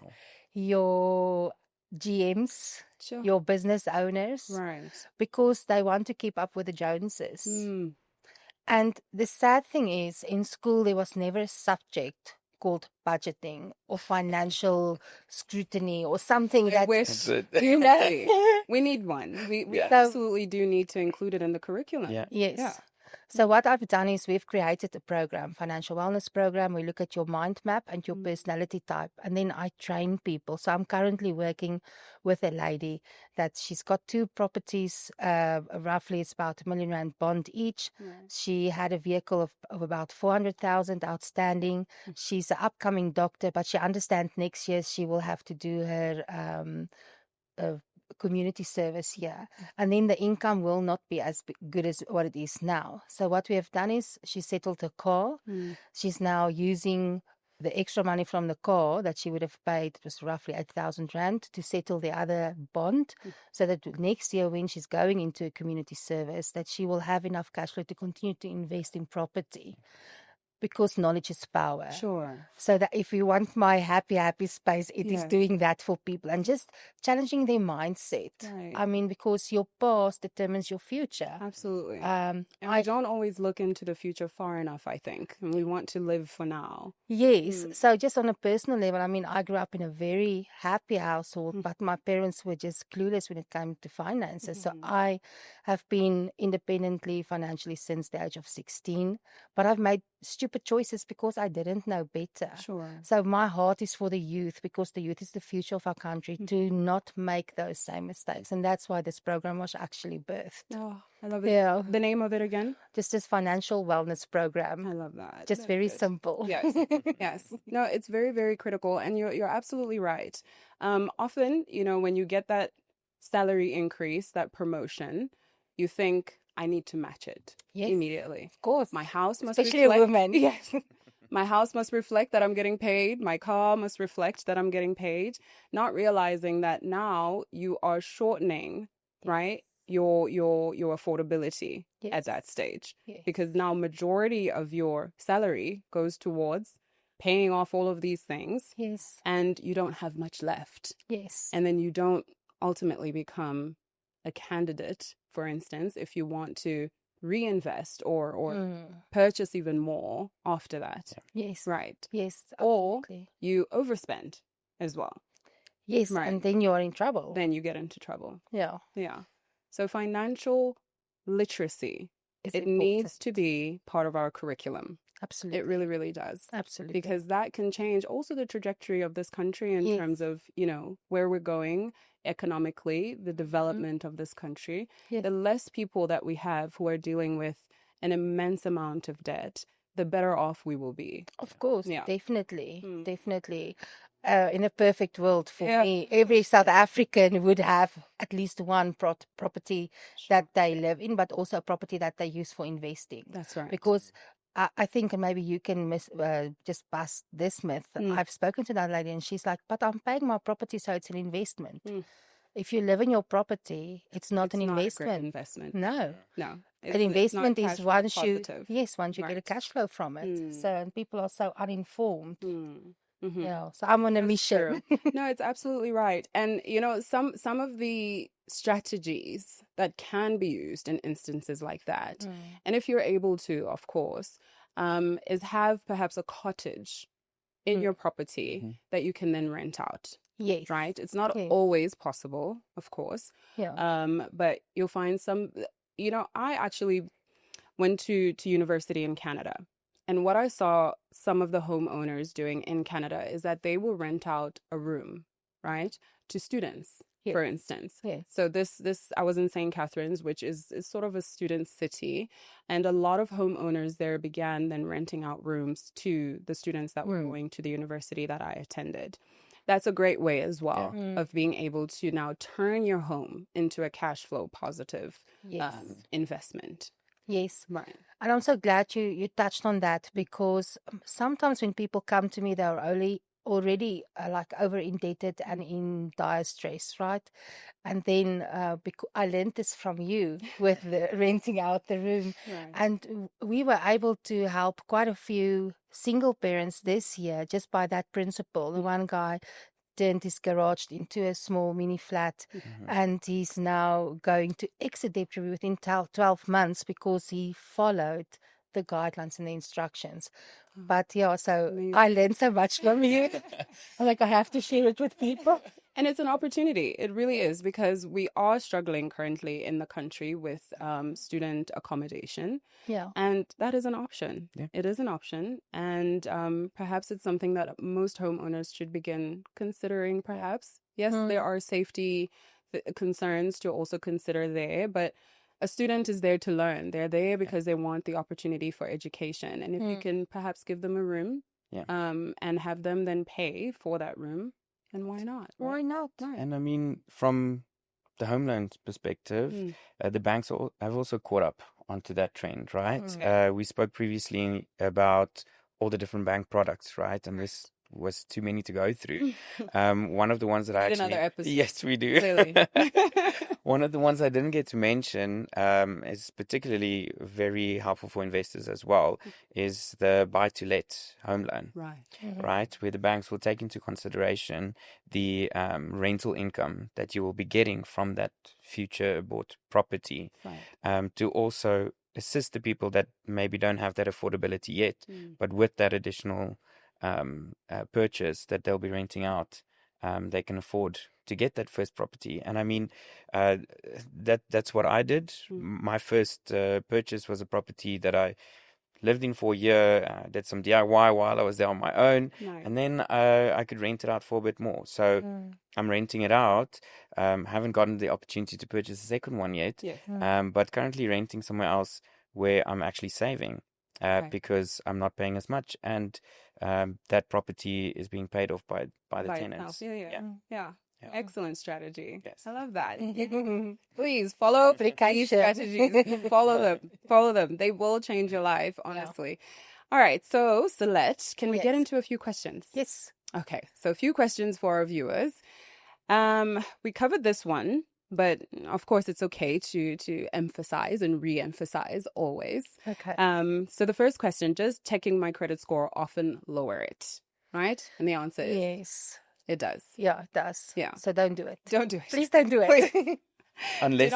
Speaker 1: your GMs,
Speaker 2: Sure.
Speaker 1: your business owners,
Speaker 2: Right.
Speaker 1: because they want to keep up with the Joneses. And the sad thing is, in school, there was never a subject called budgeting or financial scrutiny or something
Speaker 2: I
Speaker 1: that,
Speaker 2: wish.
Speaker 3: That's it.
Speaker 1: you know.
Speaker 2: We need one. We
Speaker 3: Yeah.
Speaker 2: absolutely do need to include it in the curriculum.
Speaker 3: Yeah.
Speaker 1: Yes.
Speaker 2: Yeah.
Speaker 1: So what I've done is we've created a program, financial wellness program. We look at your mind map and your personality type, and then I train people. So I'm currently working with a lady that she's got 2 properties, roughly it's about R1 million bond each. She had a vehicle of about 400,000 outstanding. She's an upcoming doctor, but she understands next year she will have to do her community service here, and then the income will not be as good as what it is now. So what we have done is she settled her car. She's now using the extra money from the car that she would have paid, it was roughly 8,000 rand, to settle the other bond, so that next year when she's going into a community service, that she will have enough cash flow to continue to invest in property. Because knowledge is power.
Speaker 2: Sure.
Speaker 1: So that if you want my happy space, it is
Speaker 2: Yes.
Speaker 1: doing that for people and just challenging their mindset.
Speaker 2: Right.
Speaker 1: I mean, because your past determines your future.
Speaker 2: Absolutely.
Speaker 1: Um,
Speaker 2: And we don't always look into the future far enough, I think. And we want to live for now.
Speaker 1: Yes. So just on a personal level, I mean, I grew up in a very happy household, but my parents were just clueless when it came to finances. So I have been independently financially since the age of 16, but I've made stupid choices because I didn't know better.
Speaker 2: Sure.
Speaker 1: So my heart is for the youth, because the youth is the future of our country, to not make those same mistakes. And that's why this program was actually birthed.
Speaker 2: Oh, I love it.
Speaker 1: Yeah.
Speaker 2: The name of it again?
Speaker 1: Just this financial wellness program.
Speaker 2: I love that.
Speaker 1: Just
Speaker 2: That's
Speaker 1: very
Speaker 2: good.
Speaker 1: simple.
Speaker 2: Yes. Yes. No, it's very, very critical. And you're absolutely right. Often, when you get that salary increase, that promotion, you think, I need to match it
Speaker 1: Yes.
Speaker 2: immediately.
Speaker 1: Of course.
Speaker 2: My house must
Speaker 1: Especially
Speaker 2: reflect.
Speaker 1: a woman.
Speaker 2: Yes. My house must reflect that I'm getting paid. My car must reflect that I'm getting paid. Not realizing that now you are shortening, right, your affordability at
Speaker 1: Yes.
Speaker 2: that stage.
Speaker 1: Yes.
Speaker 2: Because now majority of your salary goes towards paying off all of these things,
Speaker 1: Yes.
Speaker 2: and you don't have much left.
Speaker 1: Yes.
Speaker 2: And then you don't ultimately become a candidate, for instance, if you want to reinvest or purchase even more after that.
Speaker 1: Yes.
Speaker 2: Right.
Speaker 1: Yes.
Speaker 2: Or
Speaker 1: Absolutely.
Speaker 2: you overspend as well.
Speaker 1: Yes.
Speaker 2: Right.
Speaker 1: And then you're in trouble.
Speaker 2: Then you get into trouble.
Speaker 1: Yeah.
Speaker 2: Yeah. So financial literacy,
Speaker 1: It's
Speaker 2: it
Speaker 1: important.
Speaker 2: needs to be part of our curriculum.
Speaker 1: Absolutely.
Speaker 2: It really, really does.
Speaker 1: Absolutely.
Speaker 2: Because that can change also the trajectory of this country in
Speaker 1: Yes.
Speaker 2: terms of, you know, where we're going economically, the development of this country.
Speaker 1: Yes.
Speaker 2: The less people that we have who are dealing with an immense amount of debt, the better off we will be.
Speaker 1: Of course.
Speaker 2: Yeah.
Speaker 1: Definitely.
Speaker 2: Mm.
Speaker 1: Definitely. In a perfect world for
Speaker 2: Yeah.
Speaker 1: me, every South African would have at least one property that they live in, but also a property that they use for investing.
Speaker 2: That's right.
Speaker 1: Because I think, and maybe you can just bust this myth. I've spoken to that lady and she's like, but I'm paying my property, so it's an investment. If you live in your property, it's not an
Speaker 2: Not a great
Speaker 1: investment.
Speaker 2: investment.
Speaker 1: No.
Speaker 2: No.
Speaker 1: An investment is once you,
Speaker 2: positive.
Speaker 1: once you get a
Speaker 2: Right.
Speaker 1: cash flow from it. So, and people are so uninformed.
Speaker 2: Mm-hmm.
Speaker 1: Yeah. So I'm on a mission.
Speaker 2: No, it's absolutely right. And you know, some of the strategies that can be used in instances like that, and if you're able to, of course, is have perhaps a cottage in your property that you can then rent out.
Speaker 1: Yes.
Speaker 2: Right? It's not
Speaker 1: Yes.
Speaker 2: always possible, of course.
Speaker 1: Yeah.
Speaker 2: But you'll find some, you know, I actually went to university in Canada. And what I saw some of the homeowners doing in Canada is that they will rent out a room, right, to students, for instance.
Speaker 1: Yes.
Speaker 2: So this I was in St. Catharines, which is sort of a student city, and a lot of homeowners there began then renting out rooms to the students that were going to the university that I attended. That's a great way as well of being able to now turn your home into a cash flow positive investment.
Speaker 1: Yes.
Speaker 2: Right.
Speaker 1: And I'm so glad you touched on that, because sometimes when people come to me, they're already like over indebted and in dire stress, right? And then because I learned this from you with the renting out the room, and we were able to help quite a few single parents this year just by that principle. The one guy turned his garage into a small mini flat, and he's now going to exit debt review within 12 months because he followed the guidelines and the instructions. But yeah, so I learned so much from you. I'm like, I have to share it with people.
Speaker 2: And it's an opportunity. It really is, because we are struggling currently in the country with student accommodation.
Speaker 1: Yeah.
Speaker 2: And that is an option.
Speaker 3: Yeah.
Speaker 2: It is an option. And perhaps it's something that most homeowners should begin considering, perhaps. Yes, there are safety concerns to also consider there, but a student is there to learn. They're there because they want the opportunity for education. And if you can perhaps give them a room and have them then pay for that room, and why not? Right?
Speaker 1: Why not?
Speaker 2: Right.
Speaker 3: And I mean, from the home loans perspective, the banks have also caught up onto that trend, right? We spoke previously about all the different bank products, right? And this was too many to go through. One of the ones that I actually...
Speaker 2: Another episode.
Speaker 3: Yes, we do.
Speaker 2: Clearly.
Speaker 3: One of the ones I didn't get to mention is particularly very helpful for investors as well, is the buy-to-let home loan.
Speaker 2: Right.
Speaker 3: Right, where the banks will take into consideration the rental income that you will be getting from that future bought property, to also assist the people that maybe don't have that affordability yet, but with that additional purchase that they'll be renting out, they can afford to get that first property. And I mean, that's what I did. My first purchase was a property that I lived in for a year, did some DIY while I was there on my own, and then I could rent it out for a bit more. So I'm renting it out. Haven't gotten the opportunity to purchase a second one yet, but currently renting somewhere else where I'm actually saving because I'm not paying as much, and that property is being paid off by the tenants.
Speaker 2: Yeah. Excellent strategy.
Speaker 3: Yes.
Speaker 2: I love that. Please follow these strategies. Follow them. They will change your life, honestly. All right. So, Sulette, can we get into a few questions?
Speaker 1: Yes.
Speaker 2: Okay. So, a few questions for our viewers. We covered this one, but of course, it's okay to emphasize and re-emphasize always.
Speaker 1: Okay.
Speaker 2: So, the first question: does checking my credit score often lower it? Right? And the answer is
Speaker 1: yes.
Speaker 2: It does.
Speaker 1: Yeah, it does.
Speaker 2: Yeah.
Speaker 1: So don't do it.
Speaker 2: Don't do it.
Speaker 1: Please don't do it.
Speaker 3: Unless,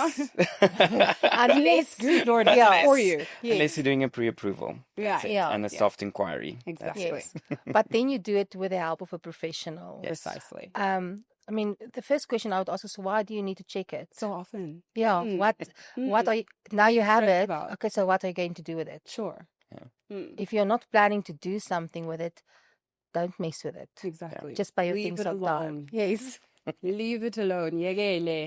Speaker 1: Unless
Speaker 2: GreenDoor does it for you.
Speaker 3: unless you're doing a pre-approval.
Speaker 2: Yeah.
Speaker 3: That's it.
Speaker 1: Yeah.
Speaker 3: And a soft inquiry.
Speaker 2: Exactly.
Speaker 1: yes, but then you do it with the help of a professional.
Speaker 3: Yes.
Speaker 2: Precisely.
Speaker 1: I mean, the first question I would ask is, why do you need to check it?
Speaker 2: So often.
Speaker 1: Yeah,
Speaker 2: Mm.
Speaker 1: what are you, now you have
Speaker 2: Stressed
Speaker 1: it.
Speaker 2: about.
Speaker 1: Okay, so what are you going to do with it?
Speaker 2: Sure.
Speaker 3: Yeah.
Speaker 2: Mm.
Speaker 1: If you're not planning to do something with it, don't mess with it.
Speaker 2: Exactly.
Speaker 1: Just buy your
Speaker 2: Leave
Speaker 1: things
Speaker 2: it
Speaker 1: on
Speaker 2: alone.
Speaker 1: time. Yes.
Speaker 2: Leave it alone. Yegele.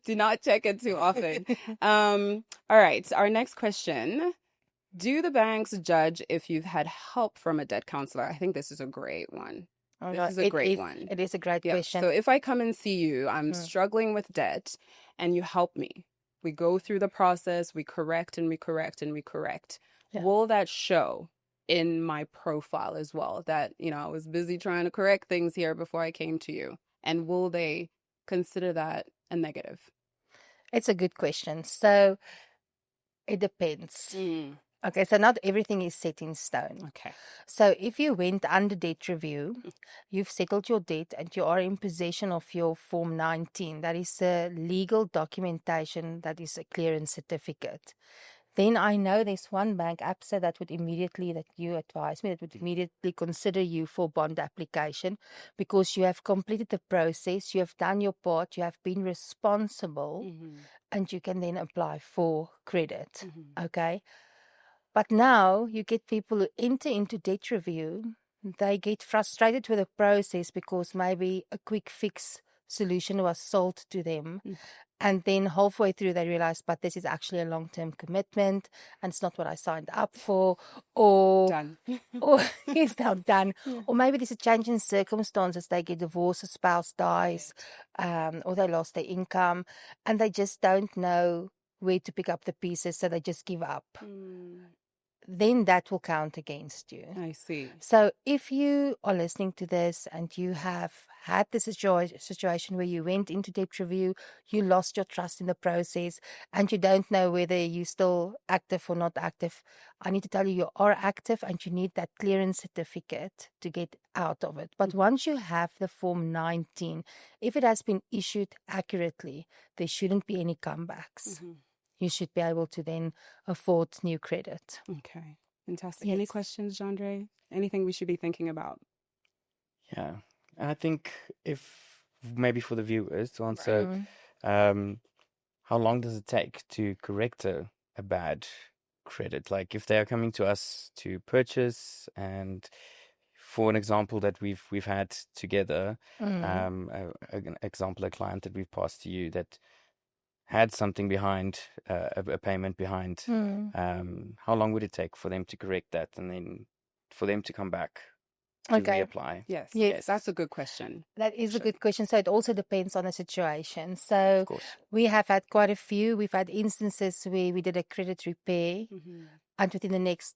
Speaker 2: Do not check it too often. All right. Our next question. Do the banks judge if you've had help from a debt counselor? I think this is a great one.
Speaker 1: Oh,
Speaker 2: This
Speaker 1: no,
Speaker 2: is a great one.
Speaker 1: It is a great
Speaker 2: Yeah.
Speaker 1: question.
Speaker 2: So if I come and see you, I'm struggling with debt and you help me. We go through the process, we correct and we correct and we correct.
Speaker 1: Yeah.
Speaker 2: Will that show in my profile as well that, I was busy trying to correct things here before I came to you? And will they consider that a negative?
Speaker 1: It's a good question. So it depends. Okay, so not everything is set in stone.
Speaker 2: Okay.
Speaker 1: So if you went under debt review, you've settled your debt and you are in possession of your Form 19, that is a legal documentation, that is a clearance certificate. Then I know there's one bank, ABSA, that you advised me, that would immediately consider you for bond application because you have completed the process, you have done your part, you have been responsible, and you can then apply for credit. Okay? But now you get people who enter into debt review, they get frustrated with the process because maybe a quick fix solution was sold to them. And then halfway through they realize, but this is actually a long-term commitment and it's not what I signed up for. Or
Speaker 2: Done.
Speaker 1: or it's now done. Or maybe there's a change in circumstances. They get divorced, a spouse dies, or they lost their income and they just don't know where to pick up the pieces, so they just give up. Then that will count against you.
Speaker 2: I see.
Speaker 1: So if you are listening to this and you have had the situation where you went into debt review, you lost your trust in the process, and you don't know whether you're still active or not active, I need to tell you, you are active and you need that clearance certificate to get out of it. But once you have the Form 19, if it has been issued accurately, there shouldn't be any comebacks. You should be able to then afford new credit.
Speaker 2: Okay. Fantastic. Any questions, Jandre? Anything we should be thinking about?
Speaker 3: Yeah. I think if maybe for the viewers to answer, how long does it take to correct a bad credit? Like if they are coming to us to purchase, and for an example that we've had together, an example, a client that we've passed to you that had something behind, a payment behind, how long would it take for them to correct that and then for them to come back to reapply?
Speaker 2: Yes, that's a good question.
Speaker 1: That is a good question. So it also depends on the situation. So
Speaker 3: Of course.
Speaker 1: we have had quite a few. We've had instances where we did a credit repair and within the next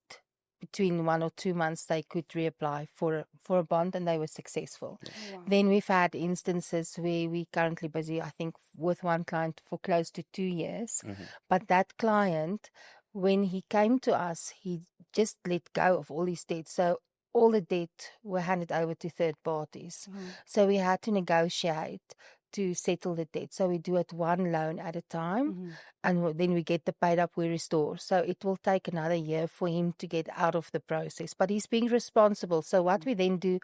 Speaker 1: between 1 or 2 months they could reapply for a bond and they were successful.
Speaker 2: Wow.
Speaker 1: Then we've had instances where we're currently busy, I think, with one client for close to 2 years. But that client, when he came to us, he just let go of all his debt. So all the debt were handed over to third parties. So we had to negotiate to settle the debt. So we do it one loan at a time, and then we get the paid up, we restore. So it will take another year for him to get out of the process, but he's being responsible. So what we then do,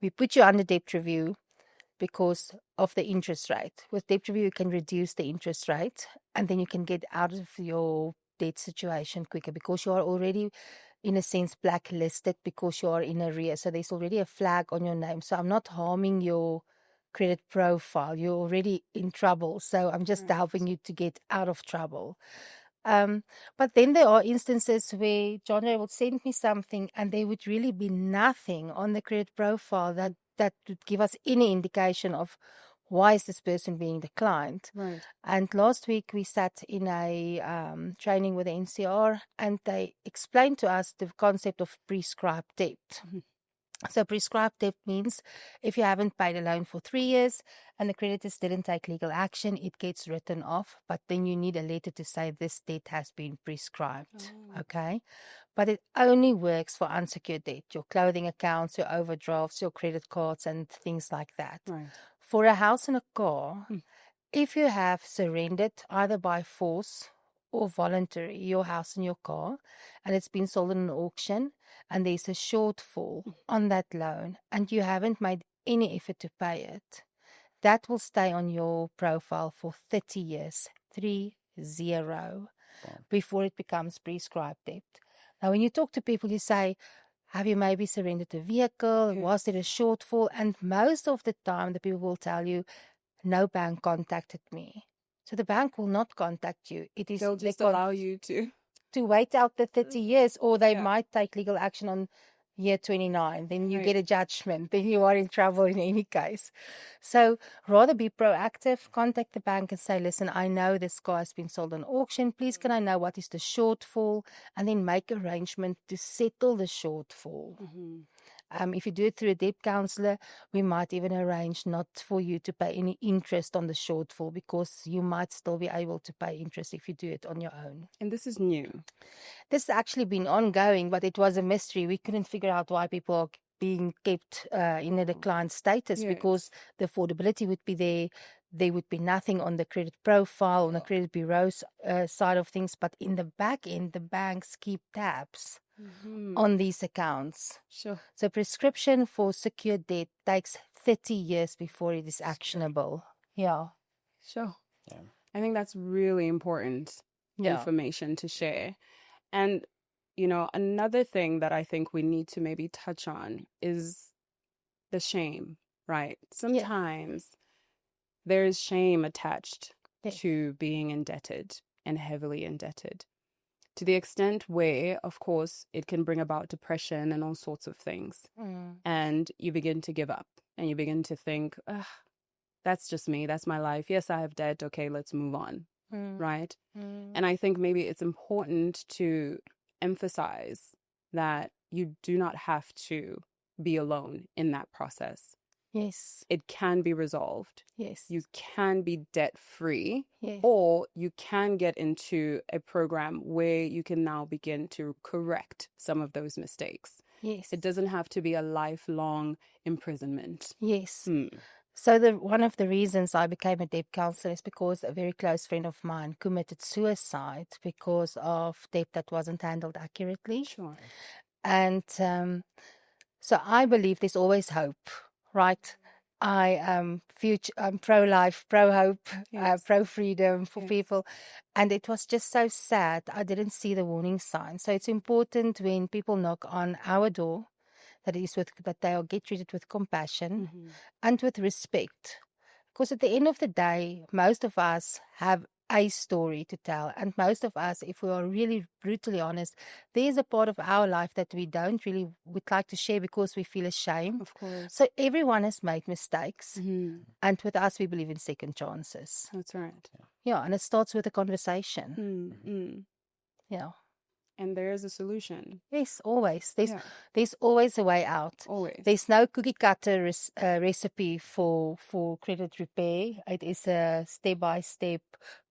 Speaker 1: we put you under debt review because of the interest rate. With debt review, you can reduce the interest rate, and then you can get out of your debt situation quicker because you are already, in a sense, blacklisted because you are in arrears. So there's already a flag on your name. So I'm not harming your credit profile. You're already in trouble. So I'm just helping you to get out of trouble. But then there are instances where John Ray will send me something and there would really be nothing on the credit profile that would give us any indication of why is this person being declined.
Speaker 2: Right.
Speaker 1: And last week we sat in a training with the NCR and they explained to us the concept of prescribed debt. So prescribed debt means if you haven't paid a loan for 3 years and the creditors didn't take legal action, it gets written off. But then you need a letter to say this debt has been prescribed. Okay? But it only works for unsecured debt, your clothing accounts, your overdrafts, your credit cards and things like that.
Speaker 2: Right.
Speaker 1: For a house and a car, If you have surrendered either by force or voluntary your house and your car, and it's been sold in an auction, and there's a shortfall on that loan, and you haven't made any effort to pay it, that will stay on your profile for 30 years, 30, before it becomes prescribed debt. Now, when you talk to people, you say, have you maybe surrendered a vehicle?
Speaker 2: Yeah.
Speaker 1: Was there a shortfall? And most of the time, the people will tell you, no bank contacted me. So the bank will not contact you. It is
Speaker 2: They'll just allow you to
Speaker 1: wait out the 30 years, or they
Speaker 2: Yeah.
Speaker 1: might take legal action on year 29. Then you
Speaker 2: Right.
Speaker 1: get a judgment. Then you are in trouble in any case. So rather be proactive. Contact the bank and say, listen, I know this car has been sold on auction. Please, can I know what is the shortfall? And then make arrangement to settle the shortfall. If you do it through a debt counselor, we might even arrange not for you to pay any interest on the shortfall, because you might still be able to pay interest if you do it on your own.
Speaker 2: And this is new.
Speaker 1: This has actually been ongoing, but it was a mystery. We couldn't figure out why people are being kept in a declined status,
Speaker 2: Yes.
Speaker 1: because the affordability would be there. There would be nothing on the credit profile, on the credit bureau's side of things. But in the back end, the banks keep tabs on these accounts.
Speaker 2: Sure.
Speaker 1: So prescription for secured debt takes 30 years before it is actionable. Yeah.
Speaker 2: Sure.
Speaker 3: Yeah.
Speaker 2: I think that's really important information to share. And, another thing that I think we need to maybe touch on is the shame, right? Sometimes there is shame attached to being indebted and heavily indebted, to the extent where, of course, it can bring about depression and all sorts of things. And you begin to give up and you begin to think, that's just me. That's my life. Yes, I have debt. Okay, let's move on. Right? And I think maybe it's important to emphasize that you do not have to be alone in that process.
Speaker 1: Yes.
Speaker 2: It can be resolved.
Speaker 1: Yes.
Speaker 2: You can be debt free,
Speaker 1: Yes.
Speaker 2: or you can get into a program where you can now begin to correct some of those mistakes.
Speaker 1: Yes.
Speaker 2: It doesn't have to be a lifelong imprisonment.
Speaker 1: Yes. So one of the reasons I became a debt counselor is because a very close friend of mine committed suicide because of debt that wasn't handled accurately.
Speaker 2: Sure.
Speaker 1: And so I believe there's always hope, right? I am I'm pro-life, pro-hope, pro-freedom for people. And it was just so sad. I didn't see the warning signs. So it's important when people knock on our door that they'll get treated with compassion and with respect. Because at the end of the day, most of us have a story to tell. And most of us, if we are really brutally honest, there's a part of our life that we don't really would like to share because we feel ashamed.
Speaker 2: Of course.
Speaker 1: So everyone has made mistakes. And with us, we believe in second chances.
Speaker 2: That's right.
Speaker 1: Yeah, and it starts with a conversation. Yeah.
Speaker 2: And there is a solution.
Speaker 1: Yes, always. There's always a way out.
Speaker 2: Always.
Speaker 1: There's no cookie cutter recipe for credit repair. It is a step-by-step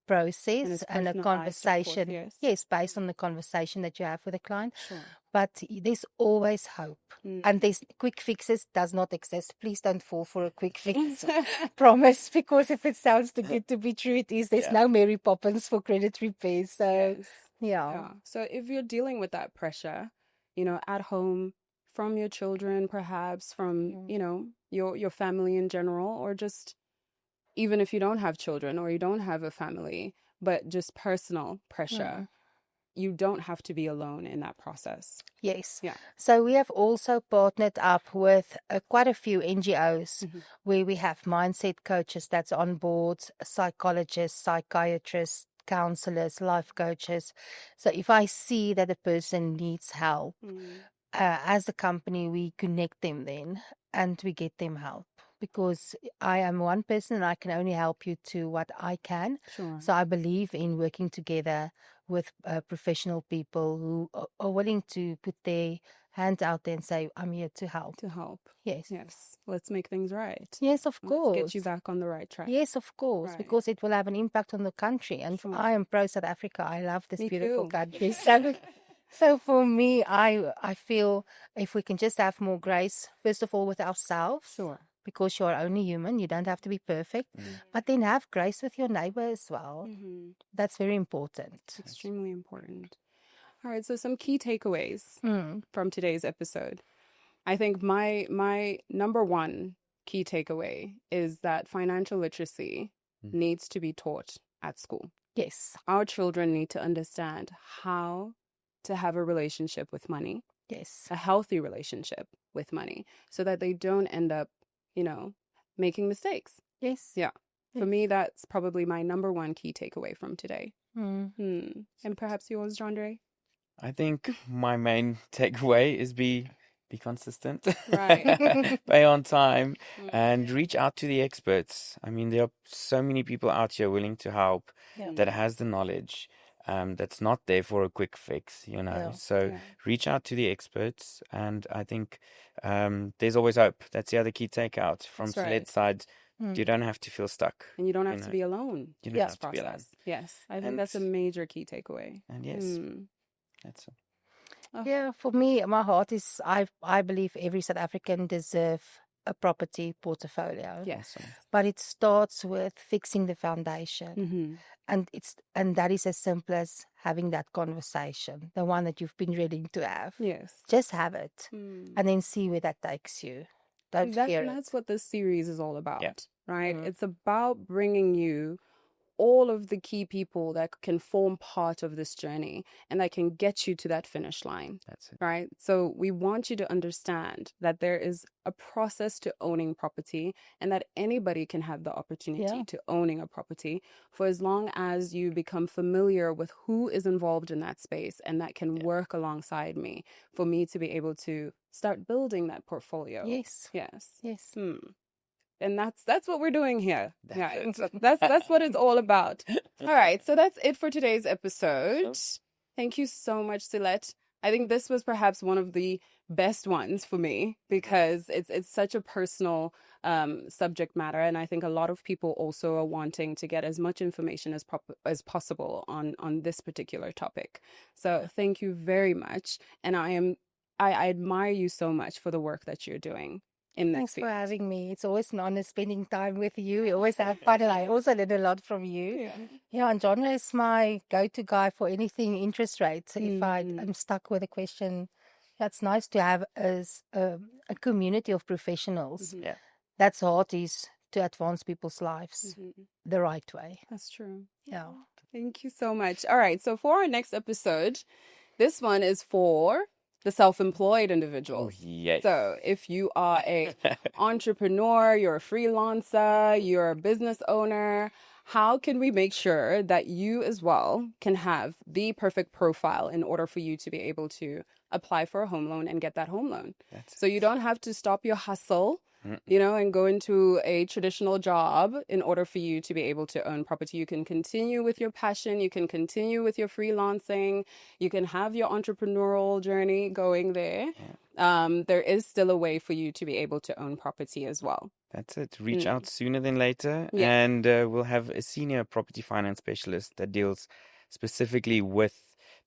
Speaker 1: process and a conversation.
Speaker 2: Course,
Speaker 1: yes, based on the conversation that you have with the client.
Speaker 2: Sure.
Speaker 1: But there's always hope. And there's quick fixes does not exist. Please don't fall for a quick fix promise, because if it sounds too good to be true, it is. There's no Mary Poppins for credit repair. So yeah.
Speaker 2: So if you're dealing with that pressure, at home, from your children, perhaps from, your family in general, or just even if you don't have children or you don't have a family, but just personal pressure, you don't have to be alone in that process.
Speaker 1: Yes.
Speaker 2: Yeah.
Speaker 1: So we have also partnered up with quite a few NGOs where we have mindset coaches that's on board, psychologists, psychiatrists, counselors, life coaches. So if I see that a person needs help, as a company, we connect them then and we get them help. Because I am one person and I can only help you to what I can.
Speaker 2: Sure.
Speaker 1: So I believe in working together with professional people who are willing to put their hand out there and say, I'm here to help.
Speaker 2: To help.
Speaker 1: Yes.
Speaker 2: Yes. Let's make things right.
Speaker 1: Yes, of course.
Speaker 2: Let's get you back on the right track.
Speaker 1: Yes, of course,
Speaker 2: Right.
Speaker 1: because it will have an impact on the country. And I am pro South Africa. I love this
Speaker 2: Me
Speaker 1: beautiful
Speaker 2: too.
Speaker 1: country. So for me, I feel if we can just have more grace, first of all, with ourselves.
Speaker 2: Sure.
Speaker 1: because you're only human. You don't have to be perfect. But then have grace with your neighbor as well. That's very important.
Speaker 2: Extremely important. All right, so some key takeaways from today's episode. I think my number one key takeaway is that financial literacy needs to be taught at school.
Speaker 1: Yes.
Speaker 2: Our children need to understand how to have a relationship with money.
Speaker 1: Yes.
Speaker 2: A healthy relationship with money, so that they don't end up, making mistakes.
Speaker 1: Yes.
Speaker 2: Yeah. For me, that's probably my number one key takeaway from today. And perhaps yours, Jandre?
Speaker 3: I think my main takeaway is be consistent,
Speaker 2: Right.
Speaker 3: pay on time, and reach out to the experts. I mean, there are so many people out here willing to help that has the knowledge. That's not there for a quick fix, So reach out to the experts, and I think there's always hope. That's the other key takeout from Sulette's side. You don't have to feel stuck.
Speaker 2: And you don't have to be alone.
Speaker 3: You don't have to be alone.
Speaker 2: Yes, I think that's a major key takeaway.
Speaker 3: And yes, that's
Speaker 1: Yeah, for me, my heart is, I believe every South African deserve a property portfolio.
Speaker 2: Yes.
Speaker 1: But it starts with fixing the foundation. And that is as simple as having that conversation, the one that you've been ready to have.
Speaker 2: Yes.
Speaker 1: Just have it and then see where that takes you. Don't fear it.
Speaker 2: That's what this series is all about, right?
Speaker 1: Mm-hmm.
Speaker 2: It's about bringing you all of the key people that can form part of this journey and that can get you to that finish line.
Speaker 3: That's it.
Speaker 2: Right? So we want you to understand that there is a process to owning property and that anybody can have the opportunity to owning a property for as long as you become familiar with who is involved in that space and that can work alongside me for me to be able to start building that portfolio.
Speaker 1: Yes.
Speaker 2: Yes.
Speaker 1: Yes.
Speaker 2: And that's what we're doing here. That's what it's all about. All right, so that's it for today's episode. Thank you so much, Sulette. I think this was perhaps one of the best ones for me because it's such a personal subject matter, and I think a lot of people also are wanting to get as much information as possible on this particular topic. So thank you very much, and I admire you so much for the work that you're doing.
Speaker 1: Thanks for having me. It's always an honor spending time with you. We always have fun, and I also learn a lot from you. Yeah, and John is my go-to guy for anything interest rates. If I'm stuck with a question, it's nice to have as a community of professionals. That's hard is to advance people's lives the right way.
Speaker 2: That's true.
Speaker 1: Yeah.
Speaker 2: Thank you so much. All right, so for our next episode, this one is for the self-employed individuals.
Speaker 3: Oh, yes.
Speaker 2: So if you are a entrepreneur, you're a freelancer, you're a business owner, how can we make sure that you as well can have the perfect profile in order for you to be able to apply for a home loan and get that home loan? So you don't have to stop your hustle, and go into a traditional job in order for you to be able to own property. You can continue with your passion. You can continue with your freelancing. You can have your entrepreneurial journey going there. There is still a way for you to be able to own property as well.
Speaker 3: That's it. Reach out sooner than later, and we'll have a senior property finance specialist that deals specifically with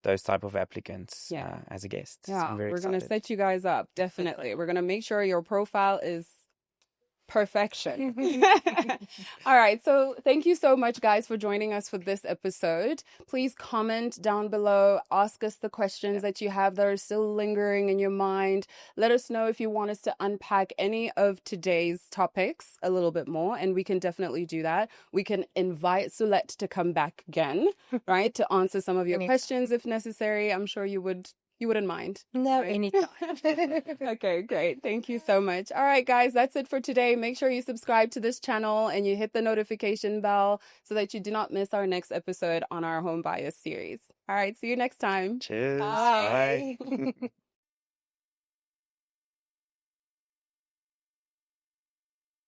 Speaker 3: those type of applicants as a guest.
Speaker 2: Yeah,
Speaker 3: so I'm very
Speaker 2: we're going to
Speaker 3: excited.
Speaker 2: set you guys up. Definitely. We're going to make sure your profile is perfection. All right. So thank you so much, guys, for joining us for this episode. Please comment down below. Ask us the questions that you have that are still lingering in your mind. Let us know if you want us to unpack any of today's topics a little bit more, and we can definitely do that. We can invite Sulette to come back again, right, to answer some of your questions if necessary. I'm sure you wouldn't mind.
Speaker 1: No,
Speaker 2: right?
Speaker 1: anytime.
Speaker 2: Okay, great. Thank you so much. All right, guys, that's it for today. Make sure you subscribe to this channel and you hit the notification bell so that you do not miss our next episode on our home buyers series. All right, see you next time.
Speaker 3: Cheers.
Speaker 2: Bye.
Speaker 3: Bye.